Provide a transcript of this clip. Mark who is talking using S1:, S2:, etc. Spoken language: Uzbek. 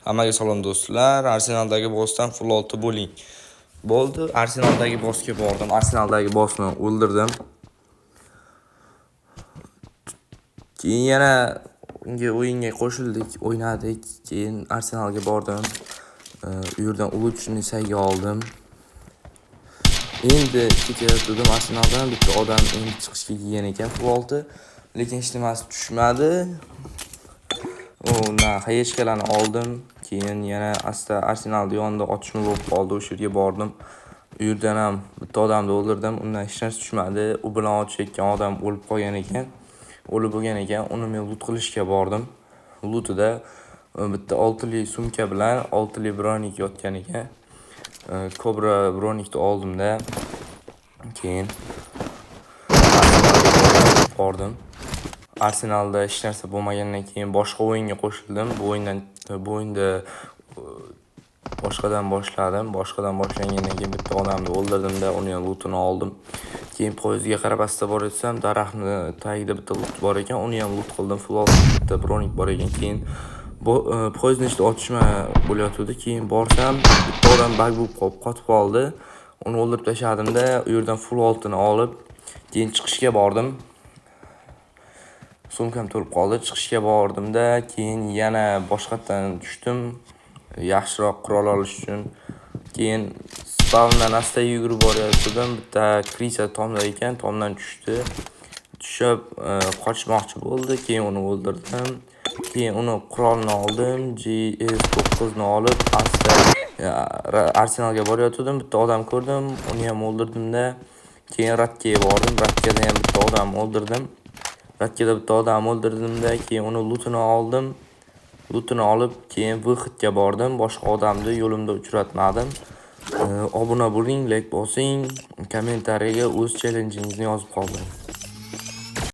S1: Hammaga salom do'stlar. Arsenaldagi bossdan full 6 bo'ling. Bo'ldi. Arsenaldagi bossga bordim. Arsenaldagi bossni o'ldirdim. Keyin yana o'yinga qo'shildik, o'ynadik. Keyin Arsenalga bordim. U yerdan Uluchni sayga oldim. Endi ketayotgandim Arsenaldan bitta odam endi chiqishga kelgan ekan full 6, lekin hech nimasi tushmadi. Hayeshkalarni oldim. Keyin yana asta Arsenal yonida otishma bo'lib qoldi. O'sha yerga bordim. U yerdan ham bitta odamni o'ldirdim. Undan hech narsa tushmadi. U bilan otishayotgan odam o'lib qolgan ekan. O'lib bo'lgan ekan. Uni men loot qilishga bordim. Lootida bitta 6 li sumka bilan 6 li bronik yotgan ekan. Cobra bronikni oldimda. Keyin bordim. Arsenalda hech narsa bo'lmagandan keyin boshqa o'yinga qo'shildim. Bu o'yinda boshqadan boshladim. Boshqadan boshlangandan keyin bitta odamni o'ldirdim-da, uni ham lootini oldim. Keyin poyezdga qarab asta borayotsam, daraxtni tagida bitta loot bor ekan, uni ham loot qildim. Full bitta bronik bor ekan. Keyin poyezdning ichida otishma bo'layotdi. Keyin borsam, bitta odam bug bo'lib qotib qoldi. Uni o'ldirib tashladim-da, u yerdan full oltini olib, keyin chiqishga bordim. Sumkam to'lib qoldi. Chiqishga bordim-da, keyin yana boshqatdan tushdim. Yaxshiroq qurol olish uchun. Keyin spawndan asta yugurib borayotdim. Bitta krisa tomda ekan, tomdan tushdi. Tushib qochmoqchi bo'ldi. Keyin uni o'ldirdim. Keyin uni qurolni oldim. GS9 ni olib asta Arsenalga borayotdim. Bitta odam ko'rdim, uni ham o'ldirdim-da. Keyin Ratkaga bordim. Ratkada ham bitta odam o'ldirdim. Ratkada bitta odam o'ldirdim-da, keyin uni lootini oldim. Lootini olib, keyin Vxitga bordim. Boshqa odamni yo'limda uchratmadim. Obuna bo'ling, like bosing, kommentariyaga o'z challengingizni yozib qoldiring.